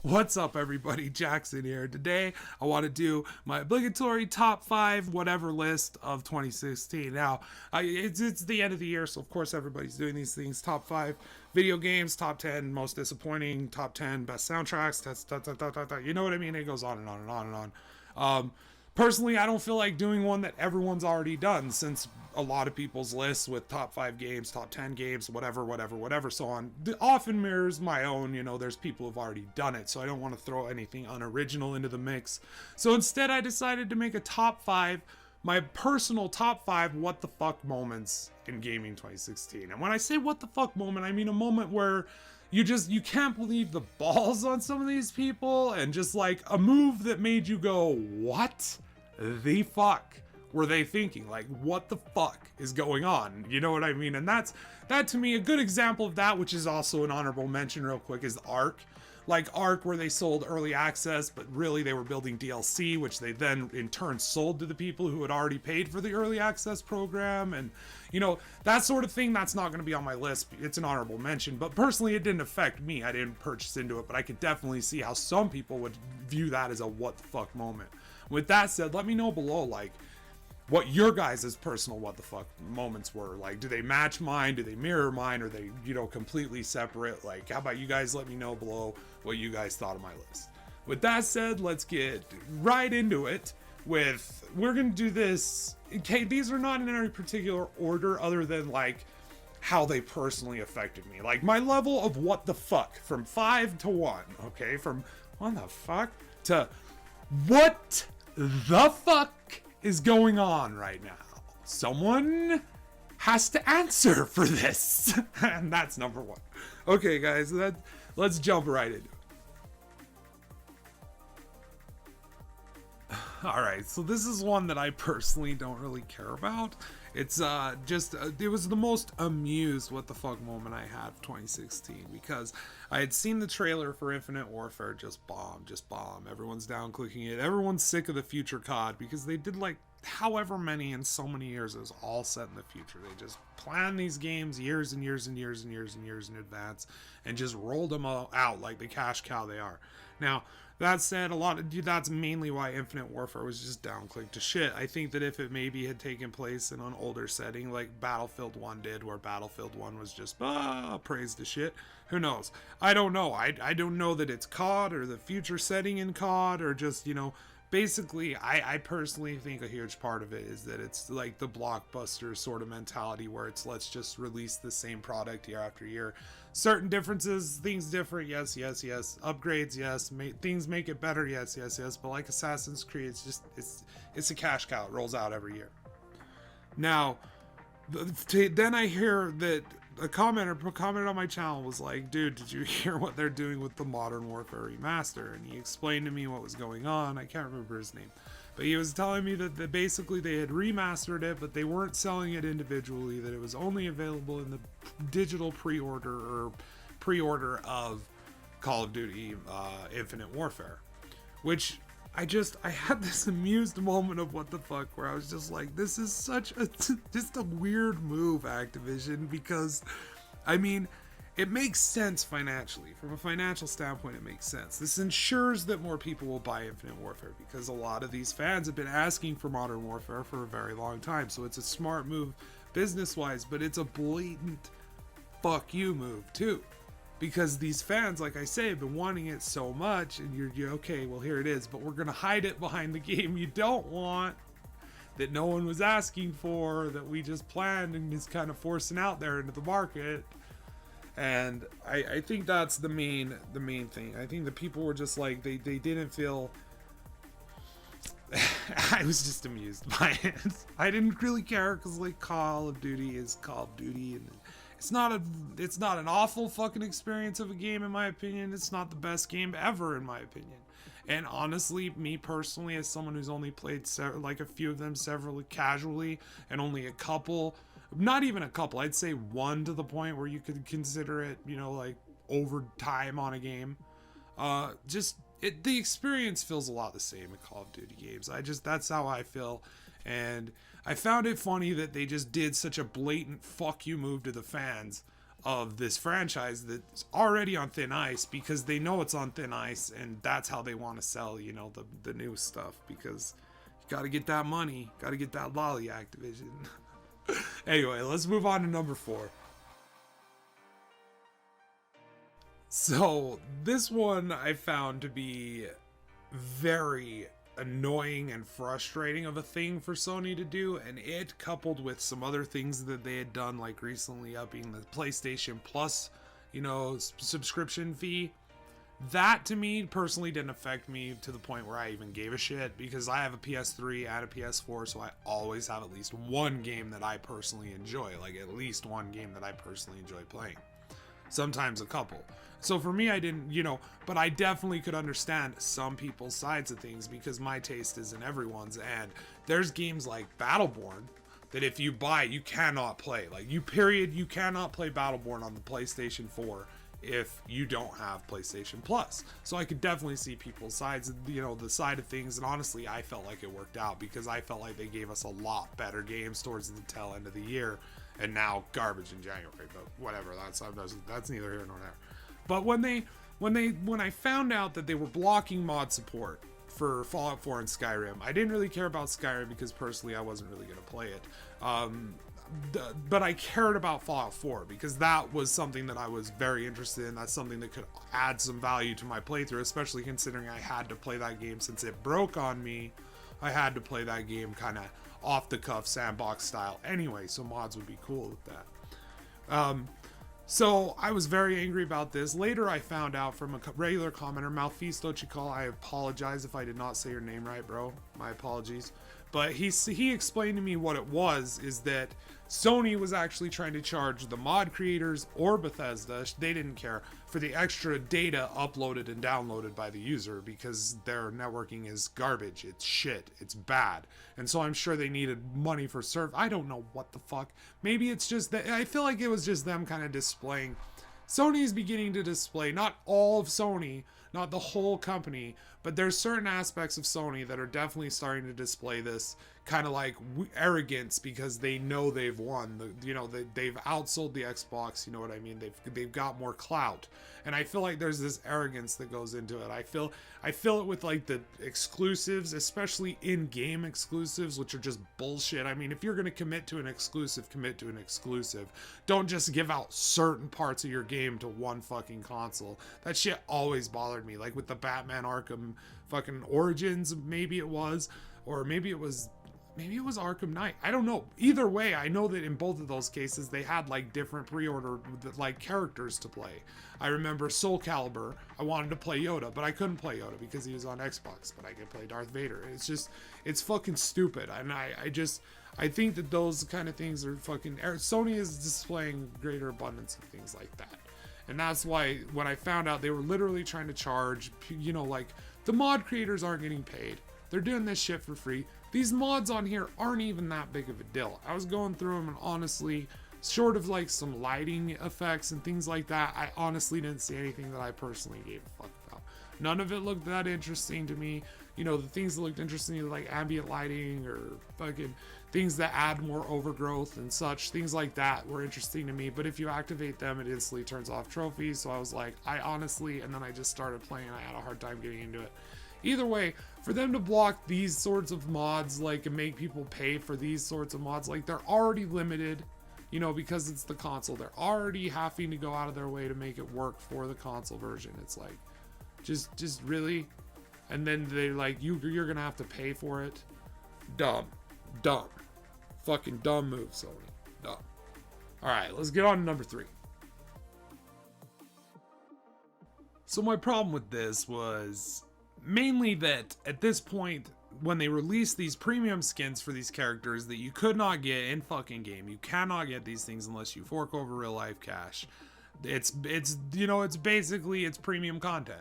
What's up, everybody? Jaxxsin here. Today, I want to do my obligatory top 5 whatever list of 2016. Now, it's the end of the year, so of course everybody's doing these things. Top 5 video games, top 10 most disappointing, top 10 best soundtracks, you know what I mean? It goes on and on and on and on. Personally, I don't feel like doing one that everyone's already done, since a lot of people's lists with top 5 games, top 10 games, whatever, so on, often mirrors my own. There's people who've already done it, so I don't want to throw anything unoriginal into the mix. So instead, I decided to make a top 5, my personal top 5 what the fuck moments in gaming 2016. And when I say what the fuck moment, I mean a moment where you can't believe the balls on some of these people, and just like a move that made you go, what the fuck were they thinking? Like, what the fuck is going on? You know what I mean? And that to me, a good example of that, which is also an honorable mention real quick, is Ark. Like Ark, where they sold early access, but really they were building DLC, which they then in turn sold to the people who had already paid for the early access program. And that sort of thing, that's not going to be on my list. It's an honorable mention, but personally it didn't affect me. I didn't purchase into it, but I could definitely see how some people would view that as a what the fuck moment. With that said, let me know below, like, what your guys' personal what the fuck moments were. Like, do they match mine? Do they mirror mine? Are they, completely separate? Like, how about you guys let me know below what you guys thought of my list. With that said, let's get right into it we're gonna do this. Okay, these are not in any particular order other than like how they personally affected me. Like my level of what the fuck from 5 to 1, okay? From what the fuck to what the fuck is going on right now. Someone has to answer for this. And that's number 1. Okay, guys, let's jump right into it. Alright, so this is one that I personally don't really care about. It's it was the most amused what the fuck moment I had of 2016, because I had seen the trailer for Infinite Warfare just bomb. Everyone's down clicking it. Everyone's sick of the future COD, because they did like however many in so many years. It was all set in the future. They just planned these games years and years and years and years and years in advance and just rolled them all out like the cash cow they are. Now, that said, that's mainly why Infinite Warfare was just downclicked to shit. I think that if it maybe had taken place in an older setting like Battlefield 1 did, where Battlefield 1 was just praised to shit, who knows? I don't know. I don't know that it's COD or the future setting in COD, or just, basically, I personally think a huge part of it is that it's like the blockbuster sort of mentality, where it's let's just release the same product year after year. Certain differences, things different, yes. Upgrades, yes. Things make it better, yes. But like Assassin's Creed, it's a cash cow. It rolls out every year. Now, then I hear that a commented on my channel was like, dude, did you hear what they're doing with the Modern Warfare remaster? And he explained to me what was going on. I can't remember his name, but he was telling me that basically they had remastered it, but they weren't selling it individually, that it was only available in the digital pre-order of Call of Duty Infinite Warfare, which I had this amused moment of what the fuck, where I was just like, this is such just a weird move, Activision, because, I mean, it makes sense financially. From a financial standpoint, it makes sense. This ensures that more people will buy Infinite Warfare, because a lot of these fans have been asking for Modern Warfare for a very long time, so it's a smart move business-wise, but it's a blatant fuck you move, too. Because these fans, like I say, have been wanting it so much, and you're okay, well, here it is, but we're going to hide it behind the game you don't want, that no one was asking for, that we just planned and is kind of forcing out there into the market. And I think that's the main thing. I think the people were just like, they didn't feel... I was just amused by it. I didn't really care, because like Call of Duty is Call of Duty, and it's not an awful fucking experience of a game, in my opinion. It's not the best game ever, in my opinion. And honestly, me personally, as someone who's only played like a few of them severally casually, and only a couple, not even a couple, I'd say one, to the point where you could consider it, like overtime on a game. The experience feels a lot the same in Call of Duty games. That's how I feel. And I found it funny that they just did such a blatant fuck you move to the fans of this franchise that's already on thin ice, because they know it's on thin ice, and that's how they want to sell, you know, the new stuff, because you got to get that money, got to get that lolly, Activision. Anyway, let's move on to number 4. So this one I found to be very annoying and frustrating of a thing for Sony to do, and it, coupled with some other things that they had done, like recently upping the PlayStation Plus, you know, subscription fee, that to me personally didn't affect me to the point where I even gave a shit, because I have a PS3 and a PS4, so I always have at least one game that I personally enjoy, like at least one game that I personally enjoy playing, sometimes a couple. So for me, I didn't, you know, but I definitely could understand some people's sides of things, because my taste isn't everyone's. And there's games like Battleborn that if you buy, you cannot play. Like, you cannot play Battleborn on the PlayStation 4 if you don't have PlayStation Plus. So I could definitely see people's sides, you know, the side of things. And honestly, I felt like it worked out, because I felt like they gave us a lot better games towards the tail end of the year, and now garbage in January. But whatever, that's neither here nor there. But when I found out that they were blocking mod support for Fallout 4 and Skyrim, I didn't really care about Skyrim, because personally I wasn't really going to play it. But I cared about Fallout 4, because that was something that I was very interested in. That's something that could add some value to my playthrough, especially considering I had to play that game since it broke on me. I had to play that game kind of off the cuff, sandbox style anyway, so mods would be cool with that. So I was very angry about this. Later I found out from a regular commenter, Malfisto Chikal, I apologize if I did not say your name right, bro. My apologies. But he explained to me what it was, is that Sony was actually trying to charge the mod creators or Bethesda, they didn't care, for the extra data uploaded and downloaded by the user, because their networking is garbage. It's shit. It's bad. And so I'm sure they needed money for I don't know what the fuck. Maybe it's just that, I feel like it was just them kind of displaying. Sony is beginning to display, not all of Sony, not the whole company, but there's certain aspects of Sony that are definitely starting to display this kind of like arrogance, because they know they've won. They've outsold the Xbox. You know what I mean? They've got more clout, and I feel like there's this arrogance that goes into it. I feel it with like the exclusives, especially in-game exclusives, which are just bullshit. I mean, if you're gonna commit to an exclusive, commit to an exclusive. Don't just give out certain parts of your game to one fucking console. That shit always bothered me. Like with the Batman Arkham fucking Origins, maybe it was, or maybe it was Arkham Knight. I don't know. Either way, I know that in both of those cases, they had like different pre-order like characters to play. I remember Soul Calibur. I wanted to play Yoda, but I couldn't play Yoda because he was on Xbox, but I could play Darth Vader. It's fucking stupid. And I think that those kind of things are fucking, Sony is displaying greater abundance of things like that. And that's why when I found out they were literally trying to charge, you know, like the mod creators aren't getting paid. They're doing this shit for free. These mods on here aren't even that big of a deal. I was going through them, and honestly, short of like some lighting effects and things like that, I honestly didn't see anything that I personally gave a fuck about. None of it looked that interesting to me. You know, the things that looked interesting, like ambient lighting or fucking things that add more overgrowth and such, things like that were interesting to me. But if you activate them, it instantly turns off trophies. So I was like, and then I just started playing. I had a hard time getting into it. Either way, for them to block these sorts of mods, like, and make people pay for these sorts of mods, like, they're already limited, you know, because it's the console. They're already having to go out of their way to make it work for the console version. It's like, just really? And then they're like, you're gonna have to pay for it? Dumb. Fucking dumb move, Sony. Dumb. Alright, let's get on to number 3. So my problem with this was mainly that at this point, when they released these premium skins for these characters that you could not get in fucking game, you cannot get these things unless you fork over real life cash. It's you know, it's basically, it's premium content.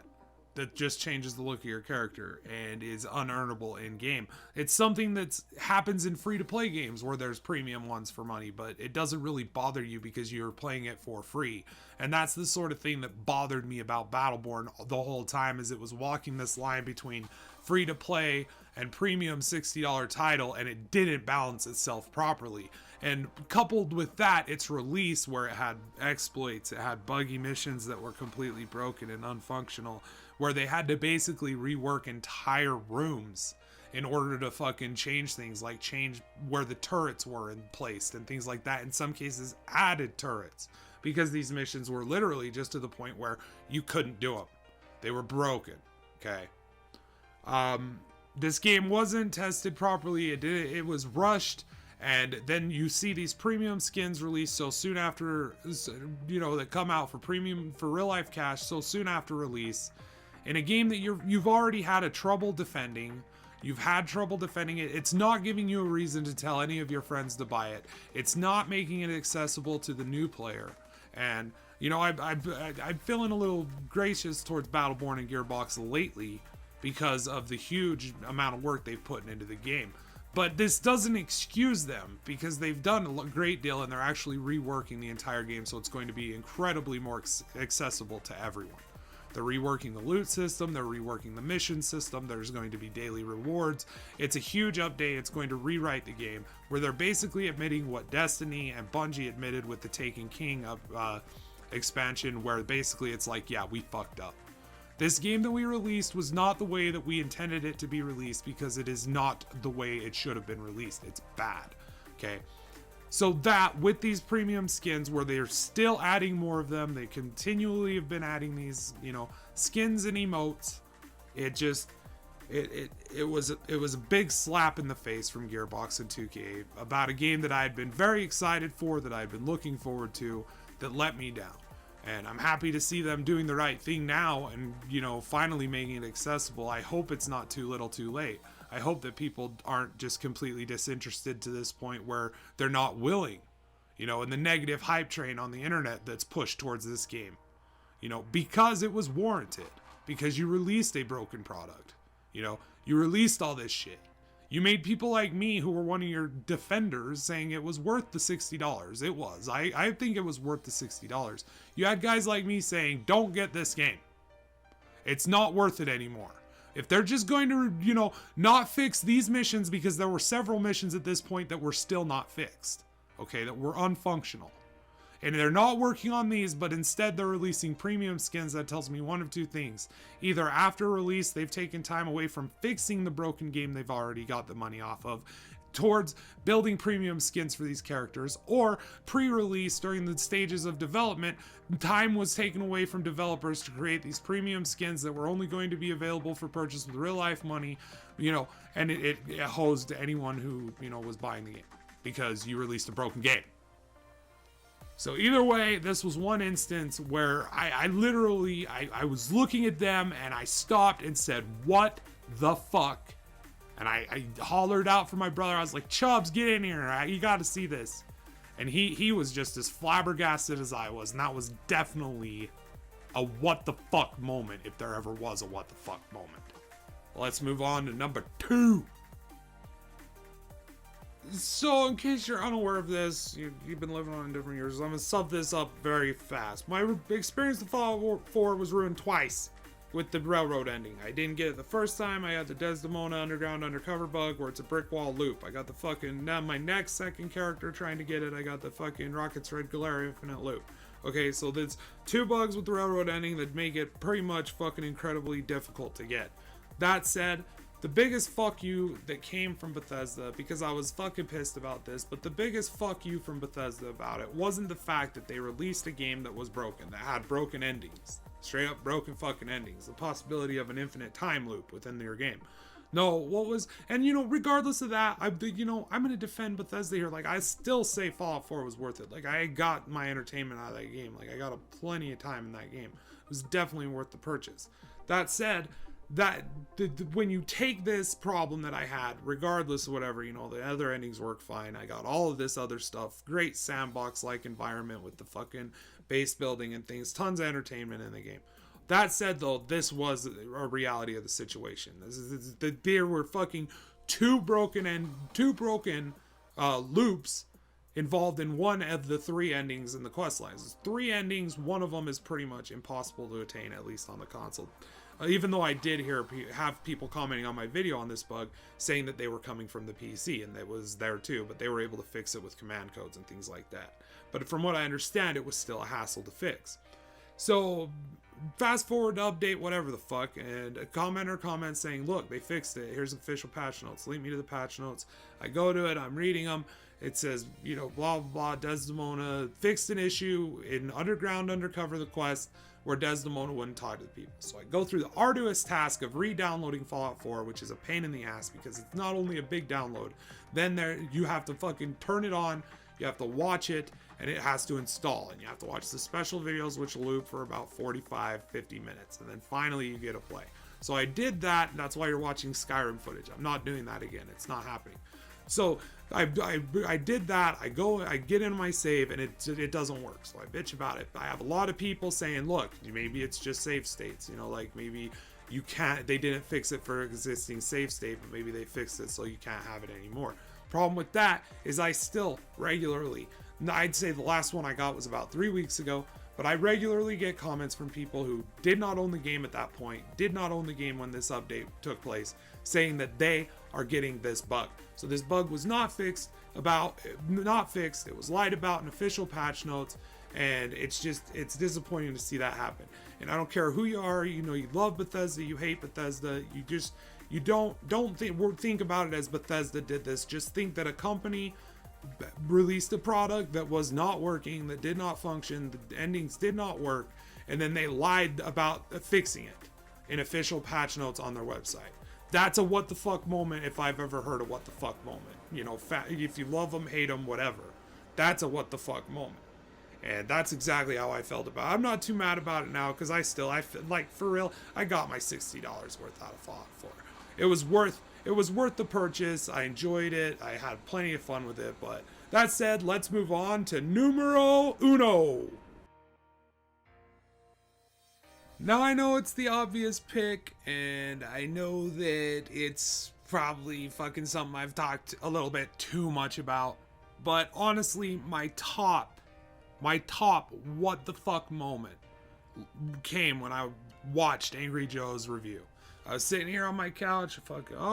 that just changes the look of your character and is unearnable in game. It's something that happens in free to play games where there's premium ones for money, but it doesn't really bother you because you're playing it for free. And that's the sort of thing that bothered me about Battleborn the whole time, is it was walking this line between free to play and premium $60 title, and it didn't balance itself properly. And coupled with that, its release, where it had exploits, it had buggy missions that were completely broken and unfunctional, where they had to basically rework entire rooms in order to fucking change things, like change where the turrets were placed and things like that. In some cases, added turrets, because these missions were literally just to the point where you couldn't do them. They were broken. Okay. This game wasn't tested properly. It was rushed. And then you see these premium skins released so soon after, that come out for premium, for real life cash so soon after release, in a game that you've already had a trouble defending. You've had trouble defending it. It's not giving you a reason to tell any of your friends to buy it. It's not making it accessible to the new player. And I'm feeling a little gracious towards Battleborn and Gearbox lately because of the huge amount of work they've put into the game. But this doesn't excuse them, because they've done a great deal and they're actually reworking the entire game, so it's going to be incredibly more accessible to everyone. They're reworking the loot system, they're reworking the mission system, there's going to be daily rewards. It's a huge update. It's going to rewrite the game, where they're basically admitting what Destiny and Bungie admitted with the Taken King expansion, where basically it's like, yeah, we fucked up. This game that we released was not the way that we intended it to be released, because it is not the way it should have been released. It's bad. Okay. So that, with these premium skins, where they're still adding more of them, they continually have been adding these, skins and emotes. It was a big slap in the face from Gearbox and 2K about a game that I had been very excited for, that I had been looking forward to, that let me down. And I'm happy to see them doing the right thing now and, finally making it accessible. I hope it's not too little too late. I hope that people aren't just completely disinterested to this point where they're not willing, and the negative hype train on the internet that's pushed towards this game, because it was warranted, because you released a broken product, you released all this shit. You made people like me, who were one of your defenders, saying it was worth the $60. It was. I think it was worth the $60. You had guys like me saying, don't get this game. It's not worth it anymore. If they're just going to, not fix these missions, because there were several missions at this point that were still not fixed, okay, that were unfunctional. And they're not working on these, but instead they're releasing premium skins. That tells me one of two things. Either after release, they've taken time away from fixing the broken game they've already got the money off of, towards building premium skins for these characters, or pre-release, during the stages of development, time was taken away from developers to create these premium skins that were only going to be available for purchase with real life money, and it hosed anyone who, was buying the game, because you released a broken game. So either way, this was one instance where I literally was looking at them and I stopped and said, what the fuck? And I hollered out for my brother. I was like, Chubbs, get in here. You got to see this. And he was just as flabbergasted as I was. And that was definitely a what the fuck moment, if there ever was a what the fuck moment. Let's move on to number 2. So, in case you're unaware of this, you've been living on in different years, I'm going to sum this up very fast. My experience with Fallout 4 was ruined twice with the railroad ending. I didn't get it the first time. I had the Desdemona Underground Undercover bug, where it's a brick wall loop. I got the fucking, now my next second character trying to get it, I got the fucking Rocket's Red Galera Infinite loop. Okay, so there's 2 bugs with the railroad ending that make it pretty much fucking incredibly difficult to get. That said, the biggest fuck you that came from Bethesda, because I was fucking pissed about this, but the biggest fuck you from Bethesda about it wasn't the fact that they released a game that was broken, that had broken endings. Straight up broken fucking endings. The possibility of an infinite time loop within your game. No, what was, and regardless of that, I'm going to defend Bethesda here. Like, I still say Fallout 4 was worth it. Like, I got my entertainment out of that game. Like, I got plenty of time in that game. It was definitely worth the purchase. That said, when you take this problem that I had, regardless of whatever, the other endings work fine. I got all of this other stuff, great sandbox like environment with the fucking base building and things, tons of entertainment in the game. That said, though, this was a reality of the situation. There were fucking two broken loops involved in one of the three endings in the quest lines. There's three endings. One of them is pretty much impossible to attain, at least on the console. Even though I did have people commenting on my video on this bug saying that they were coming from the PC, and it was there too, but they were able to fix it with command codes and things like that. But from what I understand, it was still a hassle to fix. So fast forward to update, whatever the fuck, and a commenter comments saying, look, they fixed it. Here's official patch notes. Link me to the patch notes. I go to it. I'm reading them. It says, you know, blah, blah, blah. Desdemona fixed an issue in Underground Undercover the quest where Desdemona wouldn't talk to the people. So I go through the arduous task of re-downloading Fallout 4, which is a pain in the ass because it's not only a big download, then you have to fucking turn it on, you have to watch it, and it has to install, and you have to watch the special videos, which loop for about 45-50 minutes, and then finally you get to play. So I did that, and that's why you're watching Skyrim footage. I'm not doing that again. It's not happening. So I did that. I get in my save, and it doesn't work. So I bitch about it. I have a lot of people saying, look, maybe it's just save states. You know, like maybe you can't. They didn't fix it for existing save state, but maybe they fixed it so you can't have it anymore. Problem with that is I still regularly. I'd say the last one I got was about 3 weeks ago, but I regularly get comments from people who did not own the game at that point, did not own the game when this update took place, saying that they are getting this bug. So this bug was not fixed, it was lied about in official patch notes, and it's disappointing to see that happen. And I don't care who you are, you know, you love Bethesda, you hate Bethesda, you don't think about it as Bethesda did this. Just think that a company released a product that was not working, that did not function, the endings did not work, and then they lied about fixing it in official patch notes on their website. That's a what the fuck moment if I've ever heard a what the fuck moment. You know, if you love them, hate them, whatever. That's a what the fuck moment. And that's exactly how I felt about it. I'm not too mad about it now because I feel like, for real, I got my $60 worth out of Fallout 4. It was worth the purchase. I enjoyed it. I had plenty of fun with it. But that said, let's move on to numero uno. Now I know it's the obvious pick, and I know that it's probably fucking something I've talked a little bit too much about. But honestly, my top what the fuck moment came when I watched Angry Joe's review. I was sitting here on my couch,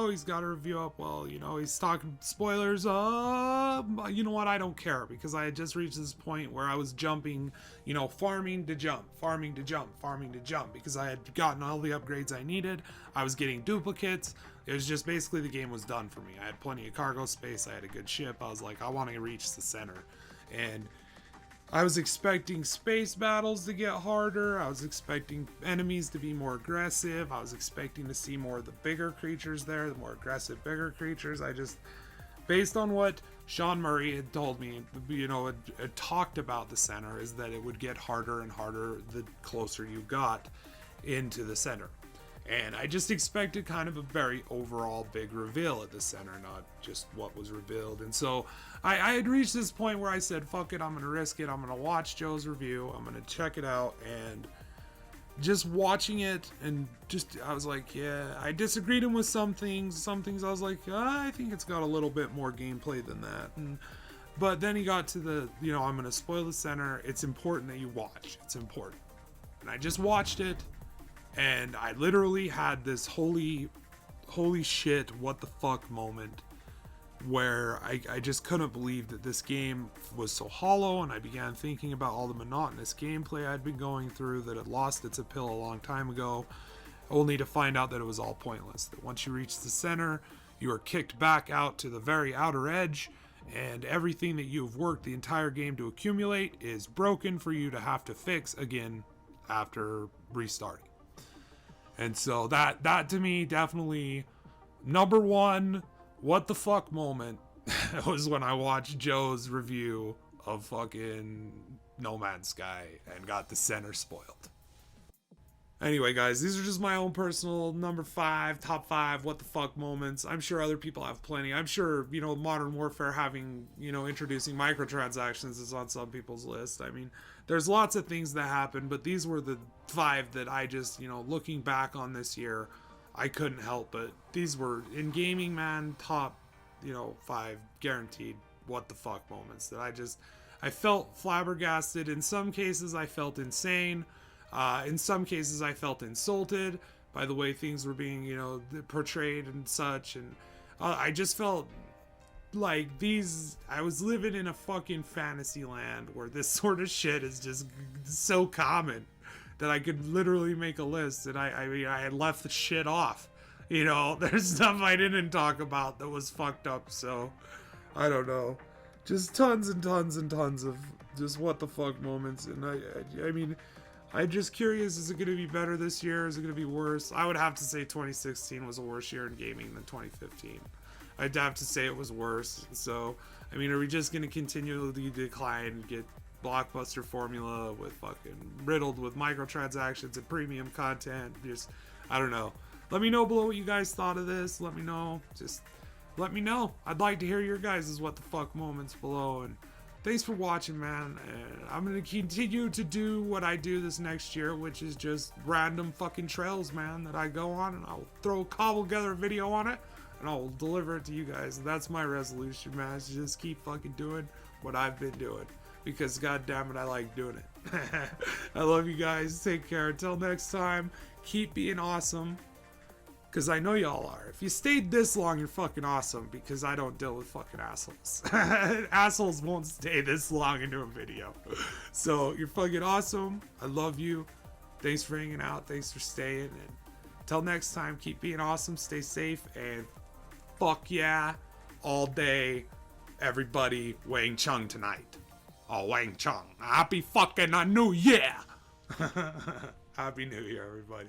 he's got a review up. Well, you know, he's talking spoilers. You know what? I don't care because I had just reached this point where I was jumping, you know, farming to jump because I had gotten all the upgrades I needed. I was getting duplicates. It was just basically the game was done for me. I had plenty of cargo space. I had a good ship. I was like, I want to reach the center. And I was expecting space battles to get harder. I was expecting enemies to be more aggressive. I was expecting to see more of the bigger creatures there, the more aggressive, bigger creatures. Based on what Sean Murray had told me, you know, had talked about the center, is that it would get harder and harder the closer you got into the center. And I just expected kind of a very overall big reveal at the center, not just what was revealed. And so I had reached this point where I said, fuck it, I'm going to risk it. I'm going to watch Joe's review. I'm going to check it out. And just watching it, and I was like, yeah, I disagreed with some things. Some things I was like, I think it's got a little bit more gameplay than that. But then he got to the, you know, I'm going to spoil the center. It's important that you watch. It's important. And I just watched it. And I literally had this holy shit, what the fuck moment where I just couldn't believe that this game was so hollow, and I began thinking about all the monotonous gameplay I'd been going through that had lost its appeal a long time ago, only to find out that it was all pointless. That once you reach the center, you are kicked back out to the very outer edge, and everything that you've worked the entire game to accumulate is broken for you to have to fix again after restarting. And so that to me, definitely number one, what the fuck moment was when I watched Joe's review of fucking No Man's Sky and got the center spoiled. Anyway, guys, these are just my own personal number 5, top 5 what the fuck moments. I'm sure other people have plenty. I'm sure, Modern Warfare having, introducing microtransactions is on some people's list. I mean, there's lots of things that happen, but these were the 5 that I just, looking back on this year, I couldn't help but these were in gaming, man, top, 5 guaranteed what the fuck moments that I felt flabbergasted. In some cases, I felt insane. In some cases, I felt insulted by the way things were being, portrayed and such. And I just felt like I was living in a fucking fantasy land where this sort of shit is just so common that I could literally make a list. And I had left the shit off. There's stuff I didn't talk about that was fucked up. So, I don't know. Just tons and tons and tons of just what the fuck moments. And I mean, I'm just curious, is it going to be better this year? Is it going to be worse? I would have to say 2016 was a worse year in gaming than 2015. I'd have to say it was worse. So, I mean, are we just going to continually decline and get blockbuster formula with fucking riddled with microtransactions and premium content? Just, I don't know. Let me know below what you guys thought of this. Let me know. Just let me know. I'd like to hear your guys' what the fuck moments below. And thanks for watching, man. And I'm going to continue to do what I do this next year, which is just random fucking trails, man, that I go on. And I'll cobble together a video on it, and I'll deliver it to you guys. And that's my resolution, man, is to just keep fucking doing what I've been doing. Because, god damn it, I like doing it. I love you guys. Take care. Until next time, keep being awesome. Because I know y'all are. If you stayed this long, you're fucking awesome. Because I don't deal with fucking assholes. Assholes won't stay this long into a video. So, you're fucking awesome. I love you. Thanks for hanging out. Thanks for staying. And until next time, keep being awesome. Stay safe. And fuck yeah. All day. Everybody. Wang Chung tonight. Oh, Wang Chung. Happy fucking New Year. Happy New Year, everybody.